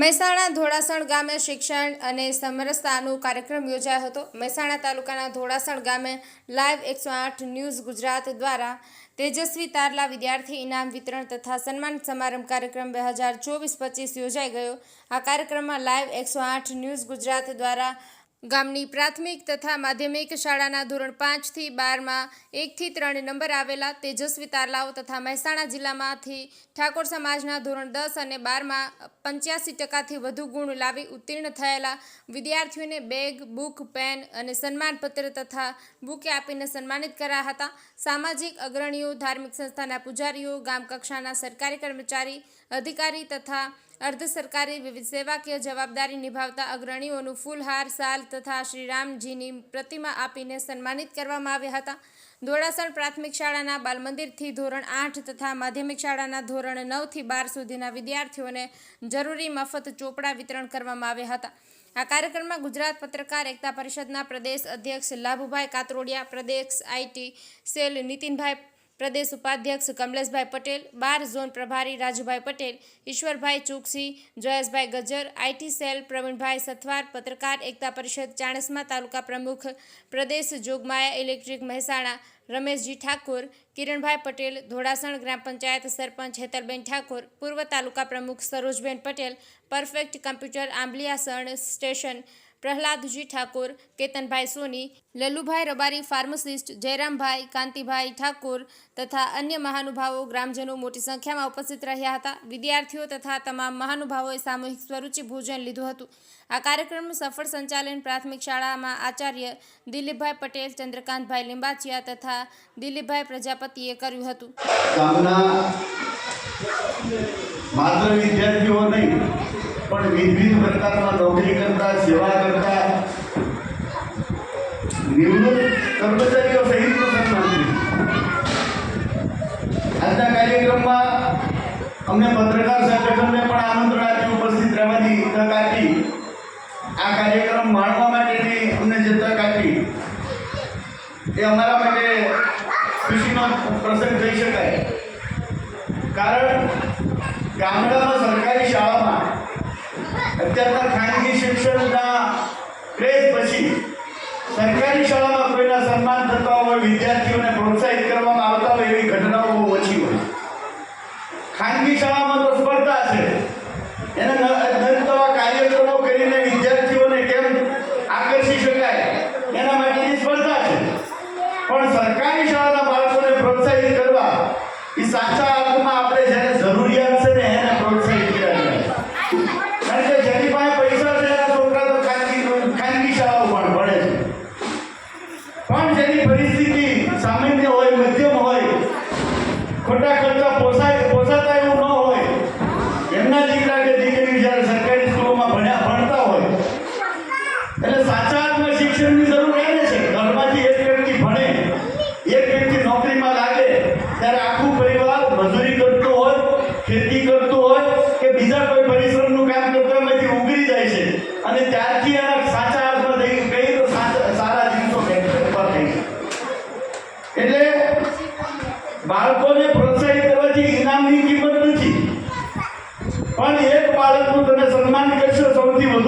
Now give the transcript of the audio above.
મહેસાણા ધોળાસણ ગામે શિક્ષણ અને સમરસતાનો કાર્યક્રમ યોજાયો હતો। મહેસાણા તાલુકાના ધોળાસણ ગામે લાઈવ 108 ન્યૂઝ ગુજરાત દ્વારા તેજસ્વી તારલા વિદ્યાર્થી ઇનામ વિતરણ તથા સન્માન સમારંભ કાર્યક્રમ 2024-25 યોજાઈ ગયો। આ કાર્યક્રમમાં લાઈવ 108 ન્યૂઝ ગુજરાત દ્વારા ગામની પ્રાથમિક તથા માધ્યમિક શાળાના ધોરણ 5 થી 12 માં 1 થી 3 નંબર આવેલા તેજસ્વી તારલાઓ તથા મહેસાણા જિલ્લામાંથી ઠાકોર સમાજના ધોરણ 10 અને 12 માં 85% વધુ ગુણ લાવી ઉત્તીર્ણ થયેલા વિદ્યાર્થીઓને બેગ, બુક, પેન અને સન્માનપત્ર તથા બુકે આપીને સન્માનિત કર્યા હતા। સામાજિક અગ્રણીઓ, ધાર્મિક સંસ્થાના પૂજારીઓ, ગામ કક્ષાના સરકારી કર્મચારી, અધિકારી તથા अर्ध सरकारी विविध सेवाकीय जवाबदारी निभावता अग्रणीओनु फूलहार, साल तथा श्रीरामजीनी प्रतिमा आपीने सन्मानित करवामां आव्या हता। धोळासण प्राथमिक शाळाना बाल मंदिर थी धोरण 8 तथा माध्यमिक शाळाना धोरण 9 થી 12 सुधीना विद्यार्थीओने जरूरी मफत चोपड़ा वितरण करवामां आव्या हता। आ कार्यक्रमમાં ગુજરાત પત્રકાર એકતા પરિષદના પ્રદેશ અધ્યક્ષ લાભુભાઈ કાતરોડિયા, પ્રદેશ આઈટી સેલ નીતિનભાઈ, प्रदेश उपाध्यक्ष कमलेशभाई पटेल, 12 जोन प्रभारी राजूभाई पटेल, ईश्वरभाई चूकसी, जयेशभाई गज्जर, आईटी सेल प्रवीणभाई सथवार, पत्रकार एकता परिषद चाणस्मा तालुका प्रमुख प्रदेश जोगमाया इलेक्ट्रिक महेसाणा रमेशजी ठाकुर, किरणभाई पटेल, धोड़ासण ग्राम पंचायत सरपंच हेतलबेन ठाकुर, पूर्व तालुका प्रमुख Sarojben Patel, perfect computer Ambaliyasan station Prahladji Thakur, Ketanbhai Soni, Lallubhai Rabari pharmacist, Jayrambhai, Kantibhai Thakur तथा अन्य महानुभावों ग्रामजनों मोटी संख्या में उपस्थित रह्या हता। विद्यार्थीओ तथा तमाम महानुभावोए सामूहिक स्वरूचि भोजन लीधुं हतुं। आ कार्यक्रमનું सफળ संचालन प्राथमिक शाळाમાં आचार्य દિલીપભાઈ पटेल, चंद्रकांतभाई लिंबाचिया तथा દિલીપભાઈ પ્રજાપતિએ કર્યું હતું। मात्र विद्यार्थीओ नहीं पण विविध प्रकारना नोकरी करता, सेवा करता निवृत्त कर्मचारीओ सहितनो सन्मान આજના કાર્યક્રમમાં અમને પત્રકાર સંગઠનને પણ આમંત્રણ આપ્યું ઉપસ્થિત રહેવાની તક આપી। આ કાર્યક્રમ માણવા માટેની અમને જે તક આપી એ અમારા માટે ખુશીનો પ્રસંગ કહી શકાય। કારણ ગામડામાં સરકારી શાળામાં અત્યારના ખાનગી શિક્ષણના ક્રેઝ પછી સરકારી શાળામાં કોઈના સન્માન થતા હોય, વિદ્યાર્થીઓને પ્રોત્સાહિત કરવામાં આવતા હોય એવી ઘટનાઓ બહુ ઓછી હોય। ખાનગી શાળામાં તો સ્પર્ધા છે, એને નવા કાર્યક્રમો કરીને વિદ્યાર્થીઓને કેમ આકર્ષી શકાય એના માટેની સ્પર્ધા છે। પણ સરકારી શાળાના બાળકોને પ્રોત્સાહિત કરવા એ સાચા અર્થમાં આપણે જેને જરૂરિયાત છે ને એને પ્રોત્સાહિત કર્યા જાય। કારણ કે જેની પાસે પૈસા છે એના છોકરા તો ખાનગી શાળાઓમાં ભણે છે, પણ જેની પરિસ્થિતિ સામાન્ય હોય, મધ્યમ હોય, ખોટા ખર્ચા પોસાતા એવું ન હોય, એમના દીકરા કે દીકરી જ્યારે સરકારી સ્કૂલોમાં ભણતા હોય એટલે સાચા અર્થમાં શિક્ષણની જરૂર એને છે। ઘરમાંથી એક વ્યક્તિ ભણે, એક વ્યક્તિ નોકરીમાં લાગે ત્યારે આખું પરિવાર મજૂરી કરતું હોય, ખેતી કરતું હોય કે બીજા કોઈ પરિશ્રમનું કામ કરતા એમાંથી ઉગરી જાય છે અને ત્યારથી એના સાચા અર્થમાં કહીએ તો સારા દિવસો પર થઈ છે। એટલે બાળકોને પ્રોત્સાહિત કરવાથી ઇનામની કિંમત નથી, પણ એક બાળકનું તમે સન્માન કરશો સૌથી વધુ